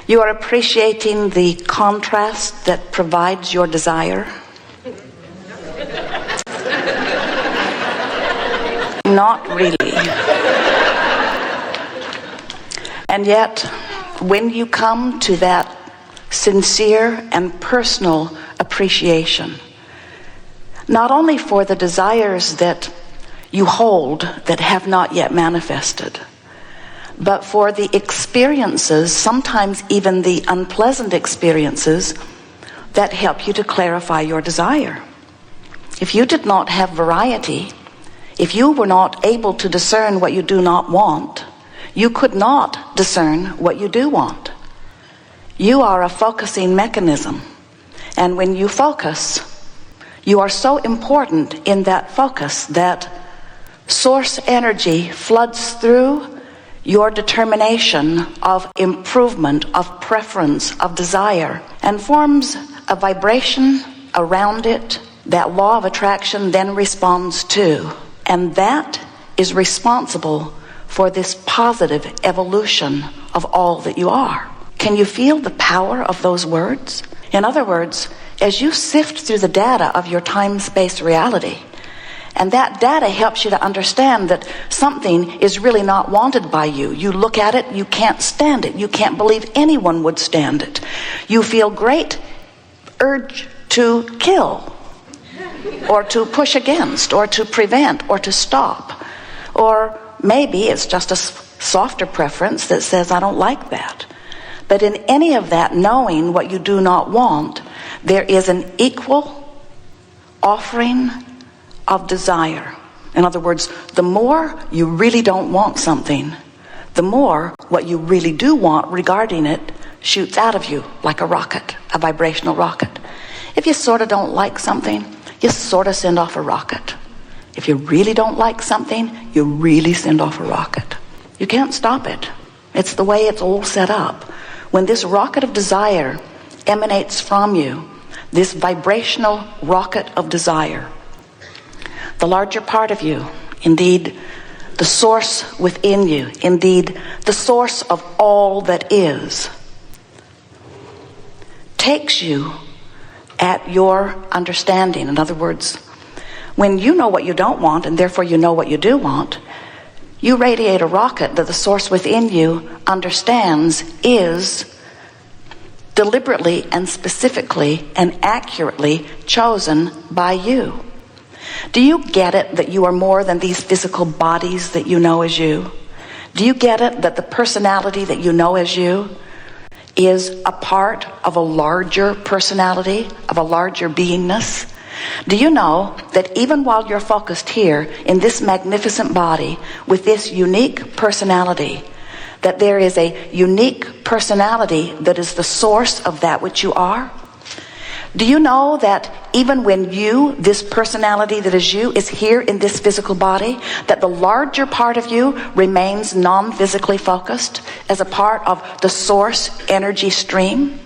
You are appreciating the contrast that provides your desire. Not really. And yet, when you come to that sincere and personal appreciation, not only for the desires that you hold that have not yet manifested, but for the experiences, sometimes even the unpleasant experiences, that help you to clarify your desire. If you did not have variety, if you were not able to discern what you do not want, you could not discern what you do want. You are a focusing mechanism. And when you focus, you are so important in that focus that source energy floods through your determination of improvement, of preference, of desire, and forms a vibration around it that law of attraction then responds to. And that is responsible for this positive evolution of all that you are. Can you feel the power of those words? In other words, as you sift through the data of your time-space reality, and that data helps you to understand that something is really not wanted by you. You look at it, you can't stand it. You can't believe anyone would stand it. You feel great urge to kill, or to push against, or to prevent, or to stop. Or maybe it's just a softer preference that says, I don't like that. But in any of that, knowing what you do not want, there is an equal offering of desire. In other words, the more you really don't want something, the more what you really do want regarding it shoots out of you like a rocket, a vibrational rocket. If you sort of don't like something, you sort of send off a rocket. If you really don't like something, you really send off a rocket. You can't stop it. It's the way it's all set up. When this rocket of desire emanates from you, this vibrational rocket of desire, the larger part of you, indeed the source within you, indeed the source of all that is, takes you at your understanding. In other words, when you know what you don't want and therefore you know what you do want, you radiate a rocket that the source within you understands is deliberately and specifically and accurately chosen by you. Do you get it that you are more than these physical bodies that you know as you? Do you get it that the personality that you know as you is a part of a larger personality, of a larger beingness? Do you know that even while you're focused here in this magnificent body with this unique personality, that there is a unique personality that is the source of that which you are? Do you know that even when you, this personality that is you, is here in this physical body, that the larger part of you remains non-physically focused as a part of the source energy stream?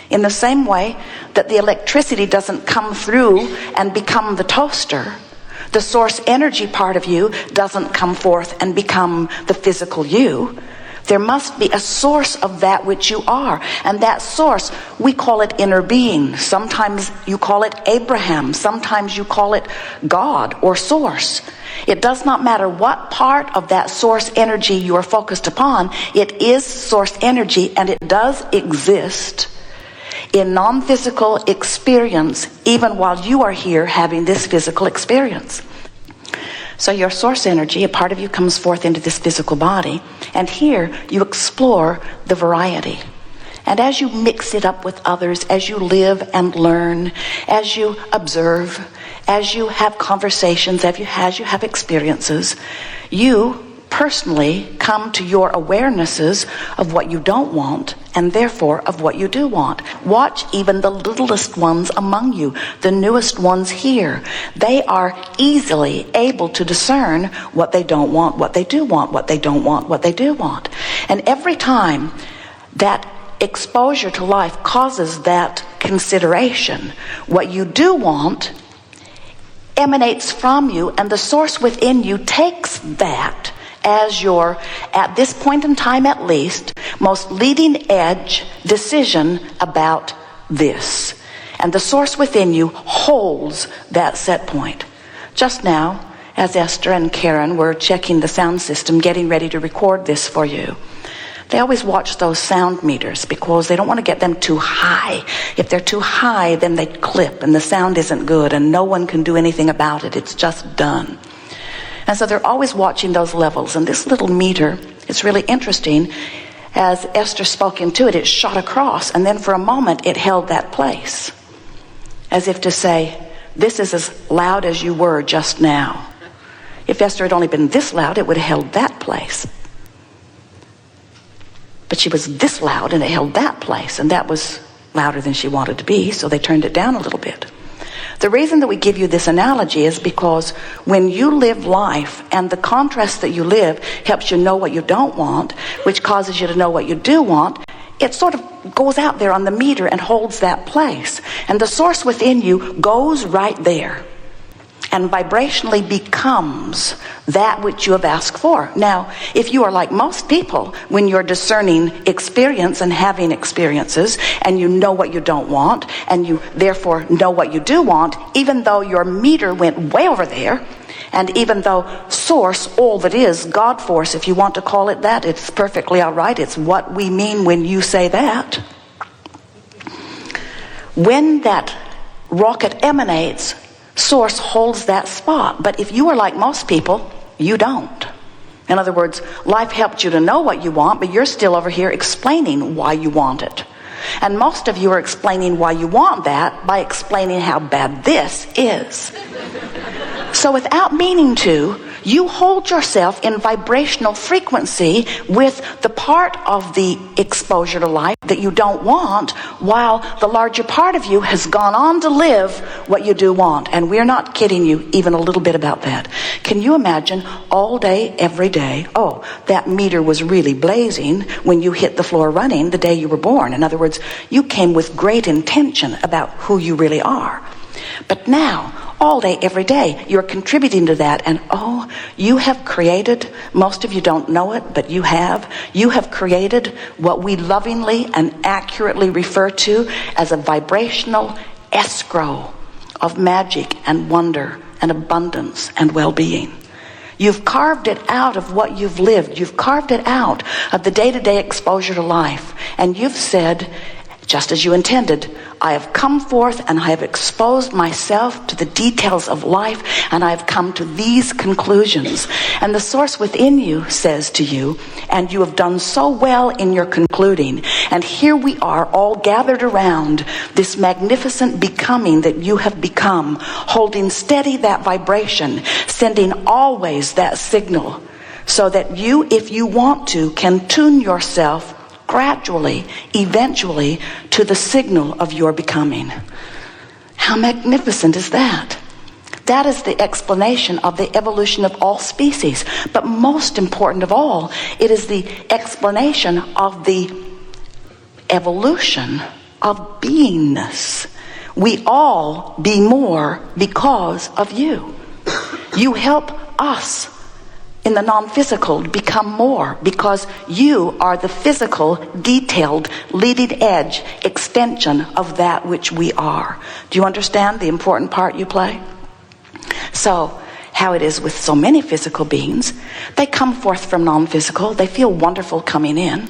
In the same way that the electricity doesn't come through and become the toaster, the source energy part of you doesn't come forth and become the physical you. There must be a source of that which you are. And that source, we call it inner being. Sometimes you call it Abraham. Sometimes you call it God or source. It does not matter what part of that source energy you are focused upon. It is source energy, and it does exist in non-physical experience even while you are here having this physical experience. So your source energy, a part of you, comes forth into this physical body, and here you explore the variety. And as you mix it up with others, as you live and learn, as you observe, as you have conversations, as you have experiences, you personally come to your awarenesses of what you don't want, and therefore of what you do want. Watch even the littlest ones among you, the newest ones here. They are easily able to discern what they don't want, what they do want, what they don't want, what they do want. And every time that exposure to life causes that consideration, what you do want emanates from you, and the source within you takes that as your, at this point in time at least, most leading edge decision about this. And the source within you holds that set point. Just now, as Esther and Karen were checking the sound system, getting ready to record this for you, they always watch those sound meters because they don't want to get them too high. If they're too high, then they clip and the sound isn't good and no one can do anything about it. It's just done. And so they're always watching those levels. And this little meter, it's really interesting. As Esther spoke into it, it shot across, and then for a moment it held that place, as if to say, this is as loud as you were just now. If Esther had only been this loud, it would have held that place. But she was this loud, and it held that place, and that was louder than she wanted to be, so they turned it down a little bit. The reason that we give you this analogy is because when you live life and the contrast that you live helps you know what you don't want, which causes you to know what you do want, it sort of goes out there on the meter and holds that place. And the source within you goes right there and vibrationally becomes that which you have asked for. Now, if you are like most people, when you're discerning experience and having experiences, and you know what you don't want, and you therefore know what you do want, even though your meter went way over there, and even though source, all that is, God force, if you want to call it that, it's perfectly all right. It's what we mean when you say that. When that rocket emanates, source holds that spot. But if you are like most people, you don't. In other words, life helped you to know what you want, but you're still over here explaining why you want it. And most of you are explaining why you want that by explaining how bad this is. So without meaning to, you hold yourself in vibrational frequency with the part of the exposure to life that you don't want, while the larger part of you has gone on to live what you do want. And we're not kidding you even a little bit about that. Can you imagine all day, every day, oh, that meter was really blazing when you hit the floor running the day you were born. In other words, you came with great intention about who you really are. But now, all day, every day, you're contributing to that. And oh, you have created, most of you don't know it, but you have created what we lovingly and accurately refer to as a vibrational escrow of magic and wonder and abundance and well-being. You've carved it out of what you've lived. You've carved it out of the day-to-day exposure to life. And you've said, just as you intended, I have come forth and I have exposed myself to the details of life, and I have come to these conclusions. And the source within you says to you, and you have done so well in your concluding, and here we are all gathered around this magnificent becoming that you have become, holding steady that vibration, sending always that signal, so that you, if you want to, can tune yourself gradually, eventually, to the signal of your becoming. How magnificent is that? That is the explanation of the evolution of all species. But most important of all, it is the explanation of the evolution of beingness. We all be more because of you. You help us in the non-physical become more because you are the physical, detailed, leading edge extension of that which we are. Do you understand the important part you play? So, how it is with so many physical beings, they come forth from non-physical, they feel wonderful coming in,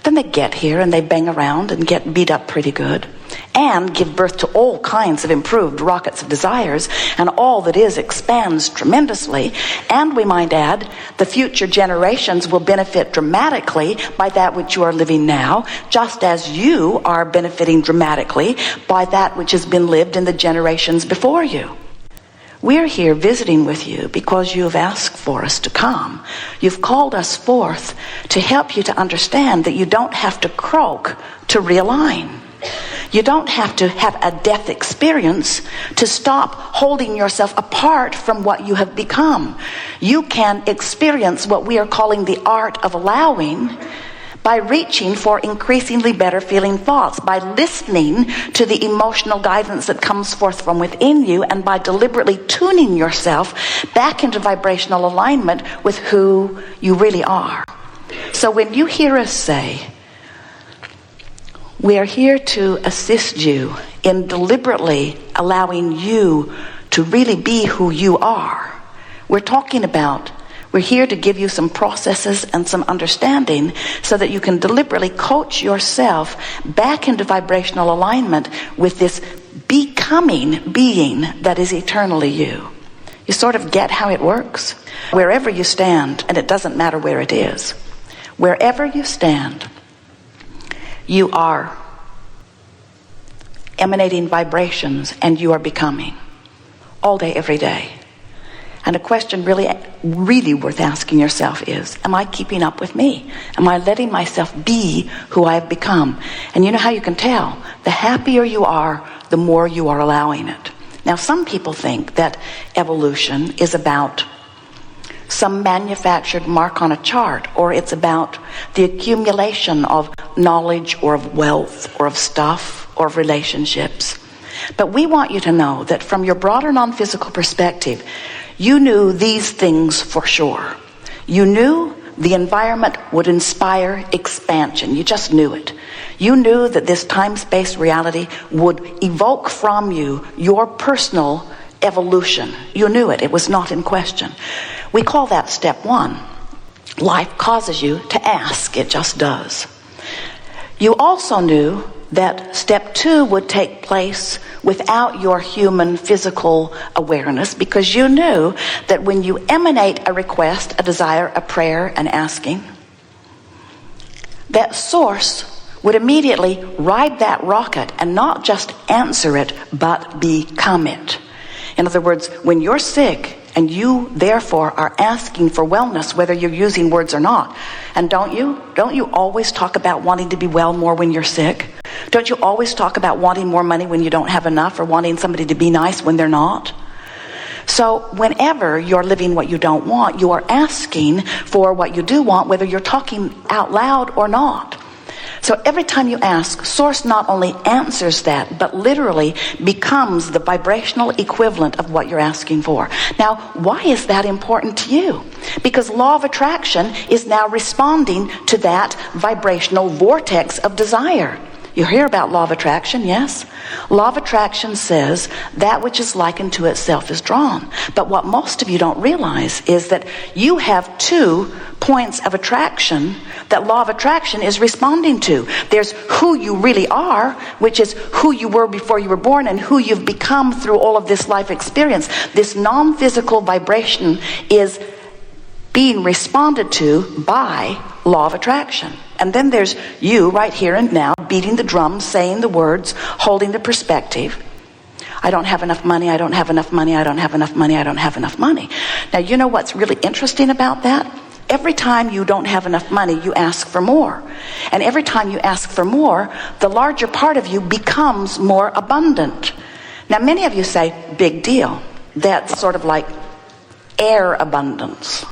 then they get here and they bang around and get beat up pretty good, and give birth to all kinds of improved rockets of desires, and all that is expands tremendously. And we might add, the future generations will benefit dramatically by that which you are living now, just as you are benefiting dramatically by that which has been lived in the generations before you. We're here visiting with you because you have asked for us to come. You've called us forth to help you to understand that you don't have to croak to realign. You don't have to have a death experience to stop holding yourself apart from what you have become. You can experience what we are calling the art of allowing by reaching for increasingly better feeling thoughts, by listening to the emotional guidance that comes forth from within you, and by deliberately tuning yourself back into vibrational alignment with who you really are. So when you hear us say, we are here to assist you in deliberately allowing you to really be who you are, we're here to give you some processes and some understanding so that you can deliberately coach yourself back into vibrational alignment with this becoming being that is eternally you. You sort of get how it works? Wherever you stand, and it doesn't matter where it is, wherever you stand, you are emanating vibrations and you are becoming all day, every day. And a question really worth asking yourself is, am I keeping up with me? Am I letting myself be who I have become? And you know how you can tell? The happier you are, the more you are allowing it. Now, some people think that evolution is about some manufactured mark on a chart, or it's about the accumulation of knowledge or of wealth or of stuff or of relationships. But we want you to know that from your broader non-physical perspective, you knew these things for sure. You knew the environment would inspire expansion. You just knew it. You knew that this time-space reality would evoke from you your personal evolution. You knew it. It was not in question. We call that step one. Life causes you to ask. It just does. You also knew that step two would take place without your human physical awareness, because you knew that when you emanate a request, a desire, a prayer, an asking, that source would immediately ride that rocket and not just answer it, but become it. In other words, when you're sick and you therefore are asking for wellness, whether you're using words or not, and don't you always talk about wanting to be well more when you're sick? Don't you always talk about wanting more money when you don't have enough, or wanting somebody to be nice when they're not? So whenever you're living what you don't want, you are asking for what you do want, whether you're talking out loud or not. So every time you ask, Source not only answers that, but literally becomes the vibrational equivalent of what you're asking for. Now, why is that important to you? Because law of attraction is now responding to that vibrational vortex of desire. You hear about law of attraction, yes? Law of attraction says that which is likened to itself is drawn. But what most of you don't realize is that you have 2 points of attraction that law of attraction is responding to. There's who you really are, which is who you were before you were born, and who you've become through all of this life experience. This non-physical vibration is being responded to by law of attraction. And then there's you right here and now, beating the drum, saying the words, holding the perspective. I don't have enough money, I don't have enough money, I don't have enough money, I don't have enough money. Now, you know what's really interesting about that? Every time you don't have enough money, you ask for more. And every time you ask for more, the larger part of you becomes more abundant. Now, many of you say, big deal. That's sort of like air abundance.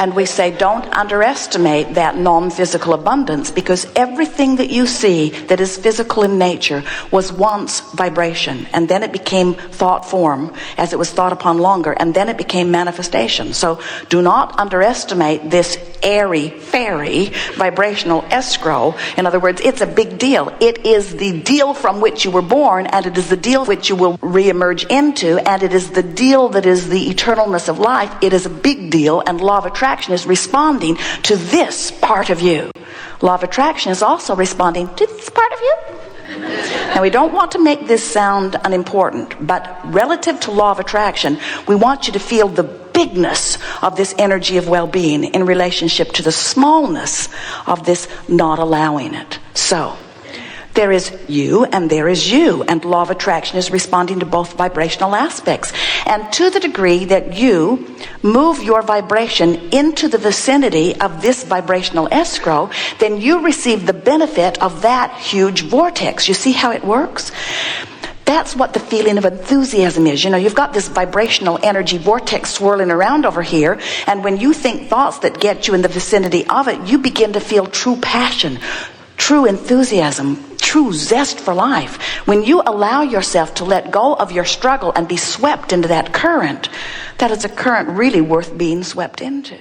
And we say, don't underestimate that non-physical abundance, because everything that you see that is physical in nature was once vibration, and then it became thought form as it was thought upon longer, and then it became manifestation. So do not underestimate this airy, fairy, vibrational escrow. In other words, it's a big deal. It is the deal from which you were born, and it is the deal which you will reemerge into, and it is the deal that is the eternalness of life. It is a big deal, and law of attraction is responding to this part of you. Law of attraction is also responding to this part of you. Now, we don't want to make this sound unimportant, but relative to law of attraction, we want you to feel the bigness of this energy of well-being in relationship to the smallness of this not allowing it. So, there is you and there is you, and law of attraction is responding to both vibrational aspects. And to the degree that you move your vibration into the vicinity of this vibrational escrow, then you receive the benefit of that huge vortex. You see how it works? That's what the feeling of enthusiasm is. You know, you've got this vibrational energy vortex swirling around over here, and when you think thoughts that get you in the vicinity of it, you begin to feel true passion, true enthusiasm, true zest for life. When you allow yourself to let go of your struggle and be swept into that current, that is a current really worth being swept into.